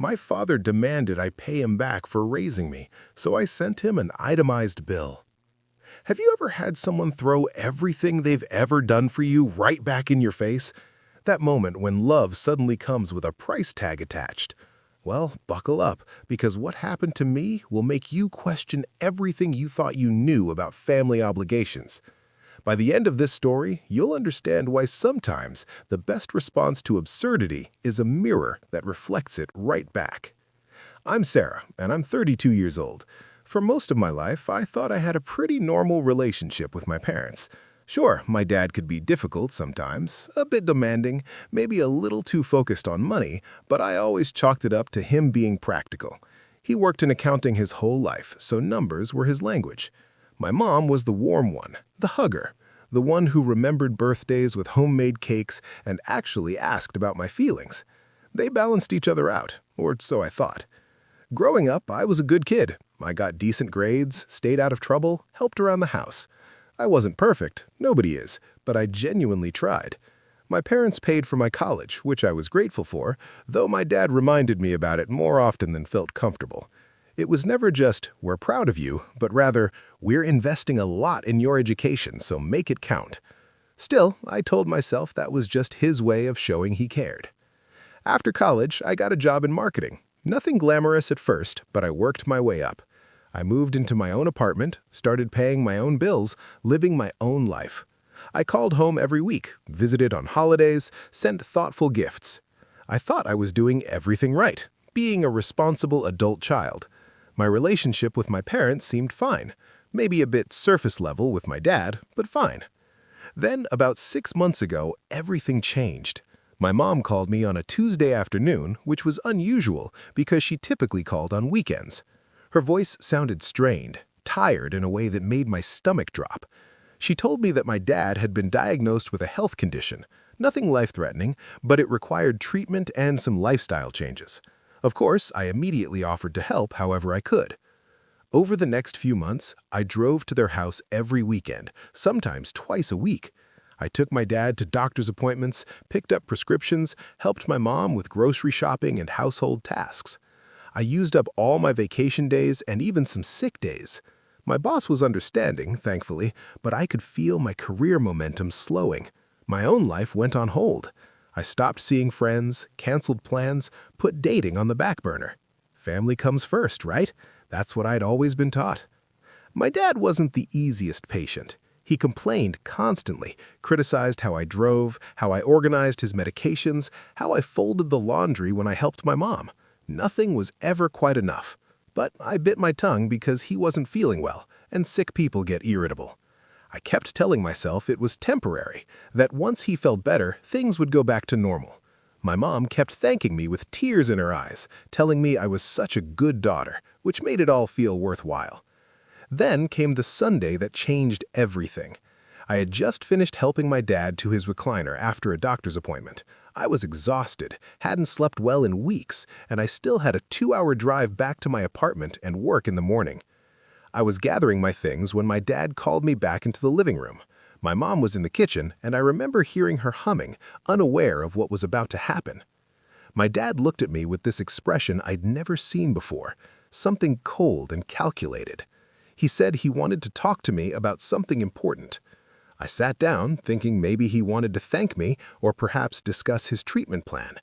My father demanded I pay him back for raising me, so I sent him an itemized bill. Have you ever had someone throw everything they've ever done for you right back in your face? That moment when love suddenly comes with a price tag attached. Well, buckle up, because what happened to me will make you question everything you thought you knew about family obligations. By the end of this story, you'll understand why sometimes the best response to absurdity is a mirror that reflects it right back. I'm Sarah, and I'm 32 years old. For most of my life, I thought I had a pretty normal relationship with my parents. Sure, my dad could be difficult sometimes, a bit demanding, maybe a little too focused on money, but I always chalked it up to him being practical. He worked in accounting his whole life, so numbers were his language. My mom was the warm one, the hugger, the one who remembered birthdays with homemade cakes and actually asked about my feelings. They balanced each other out, or so I thought. Growing up, I was a good kid. I got decent grades, stayed out of trouble, helped around the house. I wasn't perfect, nobody is, but I genuinely tried. My parents paid for my college, which I was grateful for, though my dad reminded me about it more often than felt comfortable. It was never just, "We're proud of you," but rather, "We're investing a lot in your education, so make it count." Still, I told myself that was just his way of showing he cared. After college, I got a job in marketing. Nothing glamorous at first, but I worked my way up. I moved into my own apartment, started paying my own bills, living my own life. I called home every week, visited on holidays, sent thoughtful gifts. I thought I was doing everything right, being a responsible adult child. My relationship with my parents seemed fine, maybe a bit surface level with my dad, but fine. Then, about 6 months ago, everything changed. My mom called me on a Tuesday afternoon, which was unusual because she typically called on weekends. Her voice sounded strained, tired in a way that made my stomach drop. She told me that my dad had been diagnosed with a health condition, nothing life-threatening, but it required treatment and some lifestyle changes. Of course, I immediately offered to help however I could. Over the next few months, I drove to their house every weekend, sometimes twice a week. I took my dad to doctor's appointments, picked up prescriptions, helped my mom with grocery shopping and household tasks. I used up all my vacation days and even some sick days. My boss was understanding, thankfully, but I could feel my career momentum slowing. My own life went on hold. I stopped seeing friends, canceled plans, put dating on the back burner. Family comes first, right? That's what I'd always been taught. My dad wasn't the easiest patient. He complained constantly, criticized how I drove, how I organized his medications, how I folded the laundry when I helped my mom. Nothing was ever quite enough. But I bit my tongue because he wasn't feeling well, and sick people get irritable. I kept telling myself it was temporary, that once he felt better, things would go back to normal. My mom kept thanking me with tears in her eyes, telling me I was such a good daughter, which made it all feel worthwhile. Then came the Sunday that changed everything. I had just finished helping my dad to his recliner after a doctor's appointment. I was exhausted, hadn't slept well in weeks, and I still had a 2-hour drive back to my apartment and work in the morning. I was gathering my things when my dad called me back into the living room. My mom was in the kitchen, and I remember hearing her humming, unaware of what was about to happen. My dad looked at me with this expression I'd never seen before, something cold and calculated. He said he wanted to talk to me about something important. I sat down, thinking maybe he wanted to thank me or perhaps discuss his treatment plan.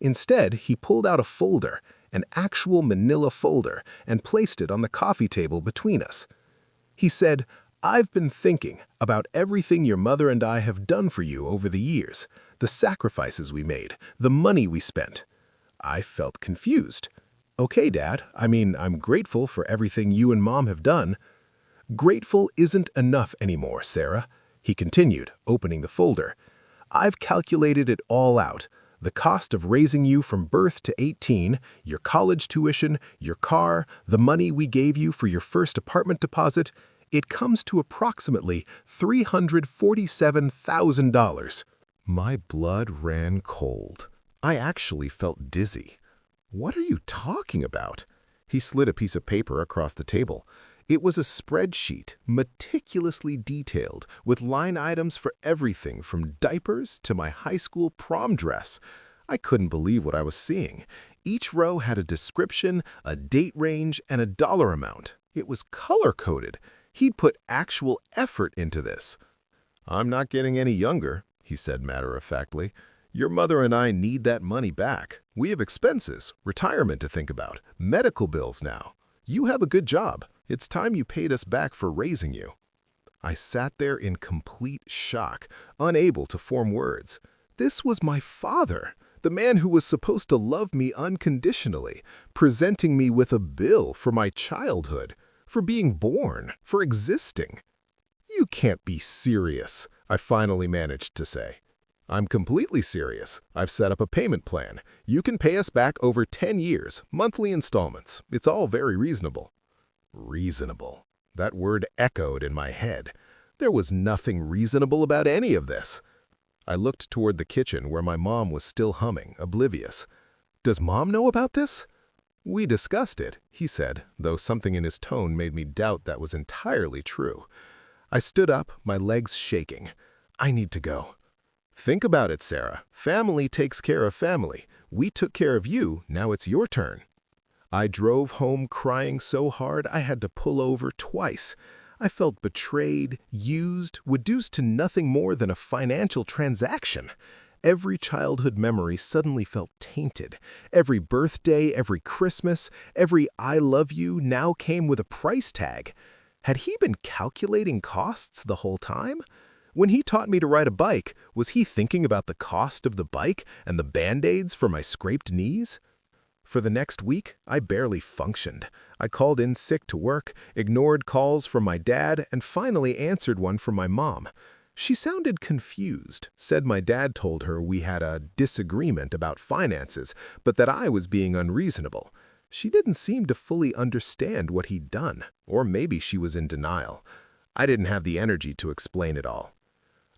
Instead, he pulled out a folder, an actual manila folder, and placed it on the coffee table between us. He said, "I've been thinking about everything your mother and I have done for you over the years, the sacrifices we made, the money we spent." I felt confused. "Okay, Dad, I'm grateful for everything you and Mom have done." "Grateful isn't enough anymore, Sarah," he continued, opening the folder. "I've calculated it all out. The cost of raising you from birth to 18, your college tuition, your car, the money we gave you for your first apartment deposit, it comes to approximately $347,000. My blood ran cold. I actually felt dizzy. "What are you talking about?" He slid a piece of paper across the table. It was a spreadsheet, meticulously detailed, with line items for everything from diapers to my high school prom dress. I couldn't believe what I was seeing. Each row had a description, a date range, and a dollar amount. It was color-coded. He'd put actual effort into this. "I'm not getting any younger," he said matter-of-factly. "Your mother and I need that money back. We have expenses, retirement to think about, medical bills now. You have a good job. It's time you paid us back for raising you." I sat there in complete shock, unable to form words. This was my father, the man who was supposed to love me unconditionally, presenting me with a bill for my childhood, for being born, for existing. "You can't be serious," I finally managed to say. "I'm completely serious. I've set up a payment plan. You can pay us back over 10 years, monthly installments. It's all very reasonable." Reasonable. That word echoed in my head. There was nothing reasonable about any of this. I looked toward the kitchen where my mom was still humming, oblivious. "Does Mom know about this?" "We discussed it," he said, though something in his tone made me doubt that was entirely true. I stood up, my legs shaking. "I need to go." "Think about it, Sarah. Family takes care of family. We took care of you, now it's your turn." I drove home crying so hard I had to pull over twice. I felt betrayed, used, reduced to nothing more than a financial transaction. Every childhood memory suddenly felt tainted. Every birthday, every Christmas, every "I love you" now came with a price tag. Had he been calculating costs the whole time? When he taught me to ride a bike, was he thinking about the cost of the bike and the Band-Aids for my scraped knees? For the next week, I barely functioned. I called in sick to work, ignored calls from my dad, and finally answered one from my mom. She sounded confused, said my dad told her we had a disagreement about finances, but that I was being unreasonable. She didn't seem to fully understand what he'd done, or maybe she was in denial. I didn't have the energy to explain it all.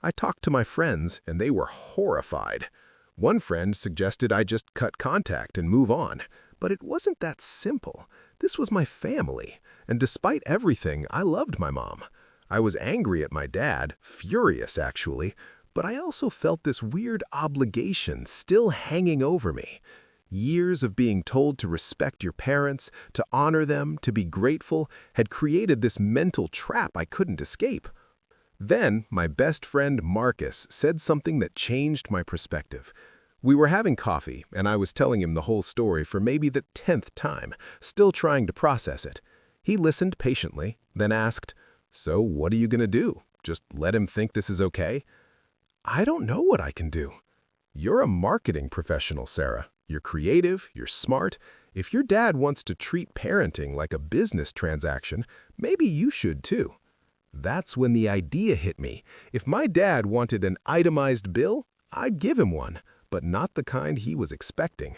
I talked to my friends, and they were horrified. One friend suggested I just cut contact and move on, but it wasn't that simple. This was my family, and despite everything, I loved my mom. I was angry at my dad, furious actually, but I also felt this weird obligation still hanging over me. Years of being told to respect your parents, to honor them, to be grateful, had created this mental trap I couldn't escape. Then, my best friend Marcus said something that changed my perspective. We were having coffee, and I was telling him the whole story for maybe the 10th time, still trying to process it. He listened patiently, then asked, "So what are you going to do? Just let him think this is okay?" "I don't know what I can do." "You're a marketing professional, Sarah. You're creative, you're smart. If your dad wants to treat parenting like a business transaction, maybe you should too." That's when the idea hit me. If my dad wanted an itemized bill, I'd give him one, but not the kind he was expecting.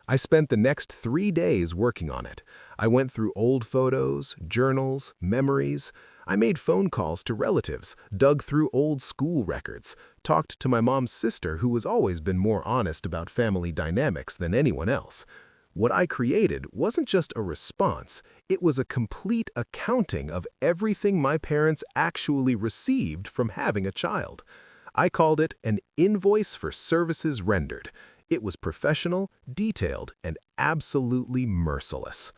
I spent the next 3 days working on it. I went through old photos, journals, memories. I made phone calls to relatives, dug through old school records, talked to my mom's sister who has always been more honest about family dynamics than anyone else. What I created wasn't just a response, it was a complete accounting of everything my parents actually received from having a child. I called it an invoice for services rendered. It was professional, detailed, and absolutely merciless.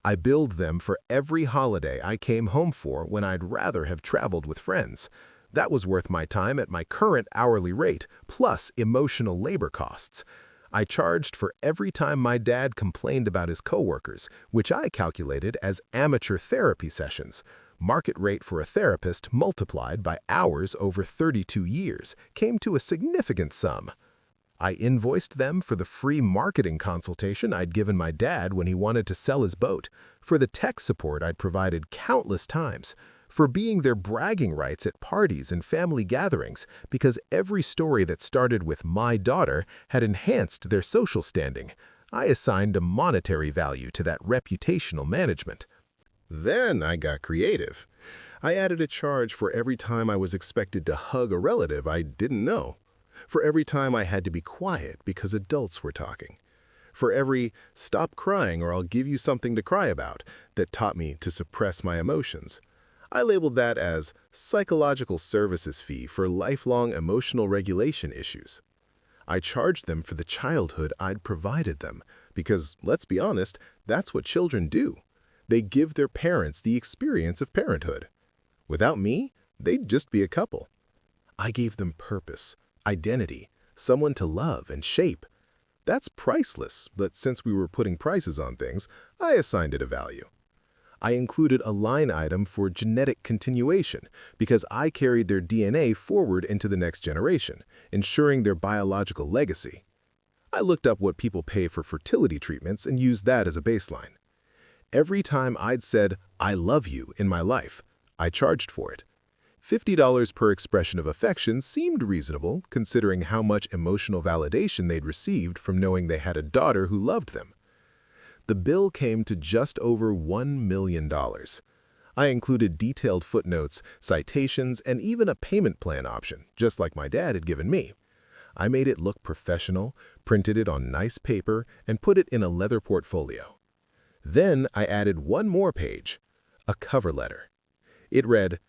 I billed them for every holiday I came home for when I'd rather have traveled with friends. That was worth my time at my current hourly rate, plus emotional labor costs. I charged for every time my dad complained about his coworkers, which I calculated as amateur therapy sessions. Market rate for a therapist multiplied by hours over 32 years came to a significant sum. I invoiced them for the free marketing consultation I'd given my dad when he wanted to sell his boat, for the tech support I'd provided countless times, for being their bragging rights at parties and family gatherings, because every story that started with "my daughter" had enhanced their social standing. I assigned a monetary value to that reputational management. Then I got creative. I added a charge for every time I was expected to hug a relative I didn't know, for every time I had to be quiet because adults were talking, for every "stop crying or I'll give you something to cry about" that taught me to suppress my emotions. I labeled that as psychological services fee for lifelong emotional regulation issues. I charged them for the childhood I'd provided them, Because, let's be honest, that's what children do. They give their parents the experience of parenthood. Without me, they'd just be a couple. I gave them purpose, identity, someone to love and shape. That's priceless, but since we were putting prices on things, I assigned it a value. I included a line item for genetic continuation because I carried their DNA forward into the next generation, ensuring their biological legacy. I looked up what people pay for fertility treatments and used that as a baseline. Every time I'd said, "I love you" in my life, I charged for it. $50 per expression of affection seemed reasonable, considering how much emotional validation they'd received from knowing they had a daughter who loved them. The bill came to just over $1 million. I included detailed footnotes, citations, and even a payment plan option, just like my dad had given me. I made it look professional, printed it on nice paper, and put it in a leather portfolio. Then I added one more page, a cover letter. It read,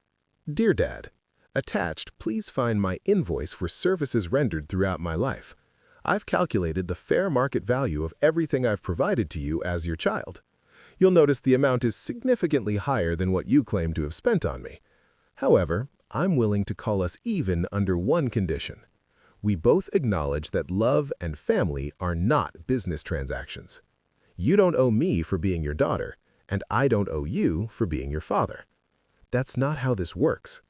"Dear Dad, attached, please find my invoice for services rendered throughout my life. I've calculated the fair market value of everything I've provided to you as your child. You'll notice the amount is significantly higher than what you claim to have spent on me. However, I'm willing to call us even under one condition. We both acknowledge that love and family are not business transactions. You don't owe me for being your daughter, and I don't owe you for being your father. That's not how this works.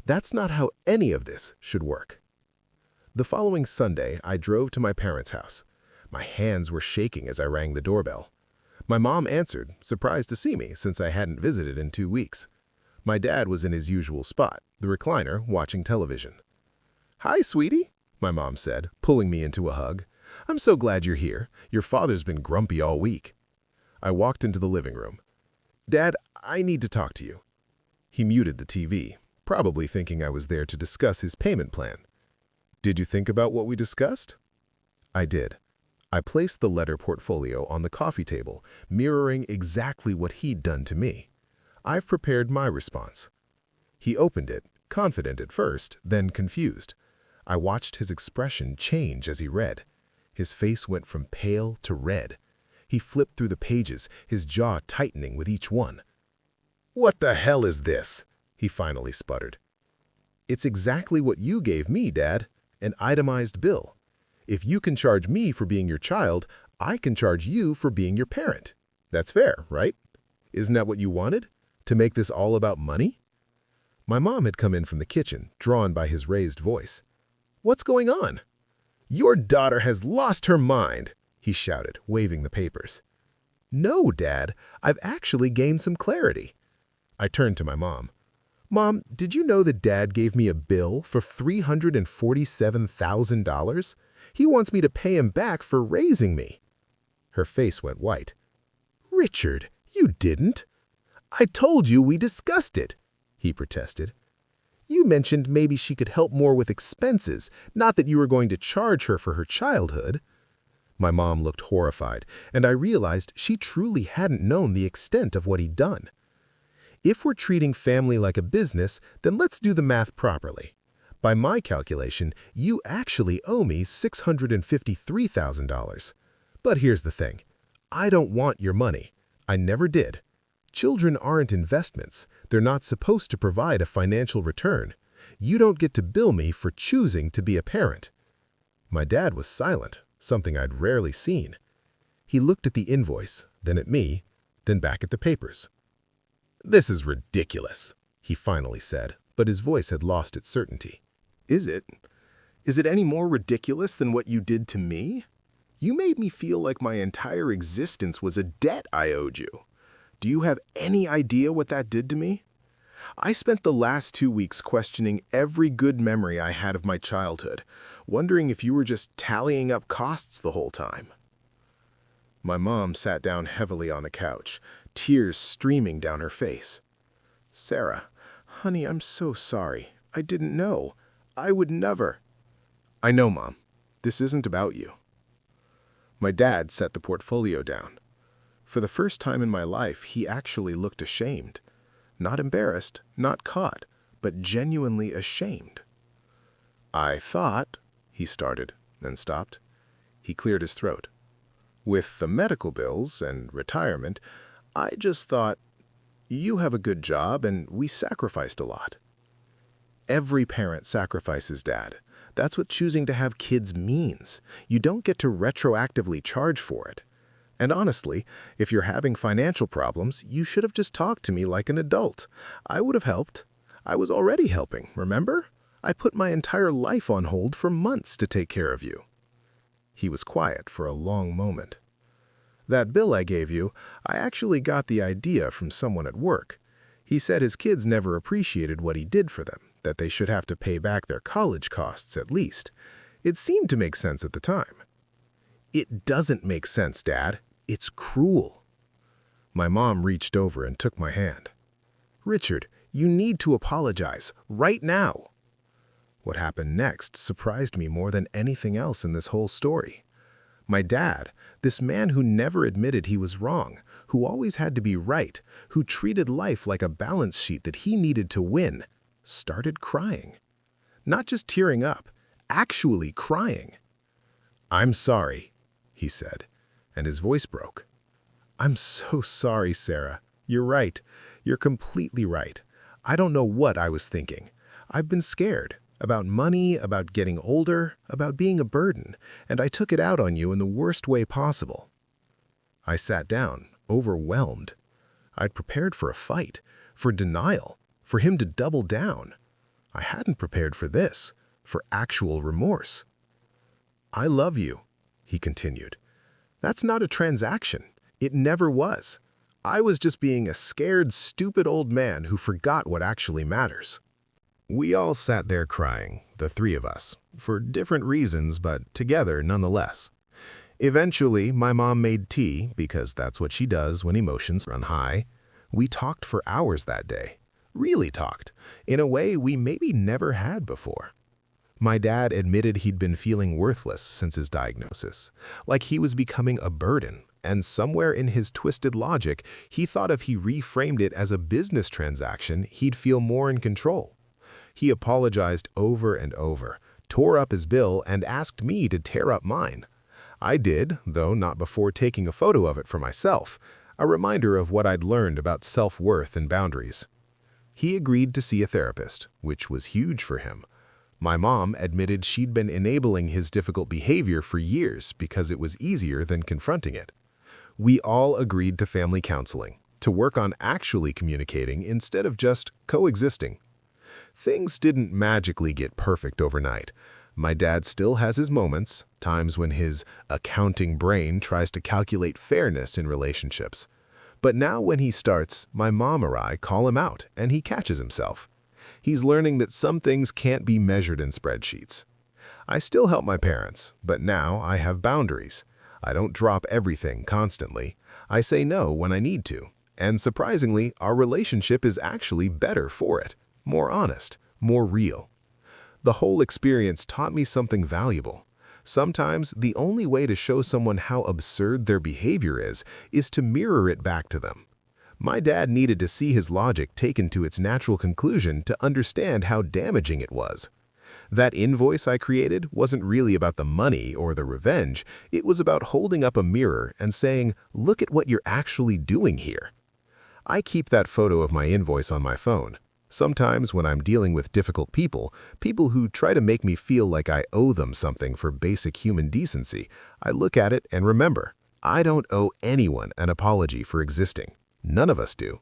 That's not how any of this should work." The following Sunday, I drove to my parents' house. My hands were shaking as I rang the doorbell. My mom answered, surprised to see me since I hadn't visited in 2 weeks. My dad was in his usual spot, the recliner, watching television. "Hi, sweetie," my mom said, pulling me into a hug. "I'm so glad you're here. Your father's been grumpy all week." I walked into the living room. "Dad, I need to talk to you." He muted the TV, probably thinking I was there to discuss his payment plan. "Did you think about what we discussed?" I did. I placed the letter portfolio on the coffee table, mirroring exactly what he'd done to me. I've prepared my response. He opened it, confident at first, then confused. I watched his expression change as he read. His face went from pale to red. He flipped through the pages, his jaw tightening with each one. "What the hell is this?" he finally sputtered. "It's exactly what you gave me, Dad, an itemized bill. If you can charge me for being your child, I can charge you for being your parent. That's fair, right? Isn't that what you wanted? To make this all about money?" My mom had come in from the kitchen, drawn by his raised voice. "What's going on?" "Your daughter has lost her mind," he shouted, waving the papers. "No, Dad, I've actually gained some clarity." I turned to my mom. "Mom, did you know that Dad gave me a bill for $347,000? He wants me to pay him back for raising me." Her face went white. "Richard, you didn't. I told you we discussed it," he protested. "You mentioned maybe she could help more with expenses, not that you were going to charge her for her childhood." My mom looked horrified, and I realized she truly hadn't known the extent of what he'd done. If we're treating family like a business, then let's do the math properly. By my calculation, you actually owe me $653,000. But here's the thing. I don't want your money. I never did. Children aren't investments. They're not supposed to provide a financial return. You don't get to bill me for choosing to be a parent." My dad was silent, something I'd rarely seen. He looked at the invoice, then at me, then back at the papers. "This is ridiculous," he finally said, but his voice had lost its certainty. "Is it? Is it any more ridiculous than what you did to me? You made me feel like my entire existence was a debt I owed you. Do you have any idea what that did to me? I spent the last 2 weeks questioning every good memory I had of my childhood, wondering if you were just tallying up costs the whole time." My mom sat down heavily on the couch, tears streaming down her face. "Sarah, honey, I'm so sorry. I didn't know. I would never." "I know, Mom. This isn't about you." My dad set the portfolio down. For the first time in my life, he actually looked ashamed. Not embarrassed, not caught, but genuinely ashamed. "I thought," he started, then stopped. He cleared his throat. With the medical bills and retirement, I just thought, you have a good job and we sacrificed a lot. Every parent sacrifices, Dad. That's what choosing to have kids means. You don't get to retroactively charge for it. And honestly, if you're having financial problems, you should have just talked to me like an adult. I would have helped. I was already helping, remember? I put my entire life on hold for months to take care of you. He was quiet for a long moment. That bill I gave you, I actually got the idea from someone at work. He said his kids never appreciated what he did for them, that they should have to pay back their college costs at least. It seemed to make sense at the time. It doesn't make sense, Dad. It's cruel. My mom reached over and took my hand. Richard, you need to apologize, right now. What happened next surprised me more than anything else in this whole story. My dad, this man who never admitted he was wrong, who always had to be right, who treated life like a balance sheet that he needed to win, started crying. Not just tearing up, actually crying. I'm sorry, he said, and his voice broke. I'm so sorry, Sarah. You're right. You're completely right. I don't know what I was thinking. I've been scared. About money, about getting older, about being a burden, and I took it out on you in the worst way possible. I sat down, overwhelmed. I'd prepared for a fight, for denial, for him to double down. I hadn't prepared for this, for actual remorse. I love you, he continued. That's not a transaction. It never was. I was just being a scared, stupid old man who forgot what actually matters. We all sat there crying, the three of us, for different reasons, but together nonetheless. Eventually, my mom made tea, because that's what she does when emotions run high. We talked for hours that day. Really talked, in a way we maybe never had before. My dad admitted he'd been feeling worthless since his diagnosis, like he was becoming a burden, and somewhere in his twisted logic, he thought if he reframed it as a business transaction, he'd feel more in control. He apologized over and over, tore up his bill, and asked me to tear up mine. I did, though not before taking a photo of it for myself, a reminder of what I'd learned about self-worth and boundaries. He agreed to see a therapist, which was huge for him. My mom admitted she'd been enabling his difficult behavior for years because it was easier than confronting it. We all agreed to family counseling, to work on actually communicating instead of just coexisting. Things didn't magically get perfect overnight. My dad still has his moments, times when his accounting brain tries to calculate fairness in relationships. But now when he starts, my mom or I call him out and he catches himself. He's learning that some things can't be measured in spreadsheets. I still help my parents, but now I have boundaries. I don't drop everything constantly. I say no when I need to. And surprisingly, our relationship is actually better for it. More honest, more real. The whole experience taught me something valuable. Sometimes the only way to show someone how absurd their behavior is to mirror it back to them. My dad needed to see his logic taken to its natural conclusion to understand how damaging it was. That invoice I created wasn't really about the money or the revenge. It was about holding up a mirror and saying, look at what you're actually doing here. I keep that photo of my invoice on my phone. Sometimes when I'm dealing with difficult people who try to make me feel like I owe them something for basic human decency, I look at it and remember, I don't owe anyone an apology for existing. None of us do.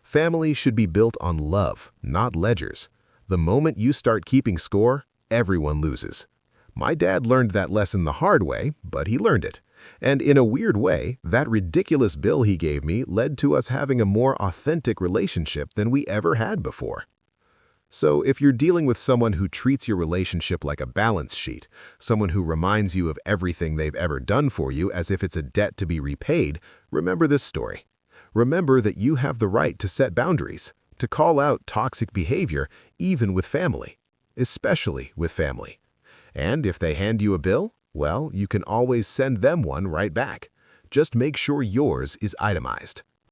Family should be built on love, not ledgers. The moment you start keeping score, everyone loses. My dad learned that lesson the hard way, but he learned it. And in a weird way, that ridiculous bill he gave me led to us having a more authentic relationship than we ever had before. So if you're dealing with someone who treats your relationship like a balance sheet, someone who reminds you of everything they've ever done for you as if it's a debt to be repaid, remember this story. Remember that you have the right to set boundaries, to call out toxic behavior, even with family, especially with family. And if they hand you a bill, well, you can always send them one right back. Just make sure yours is itemized.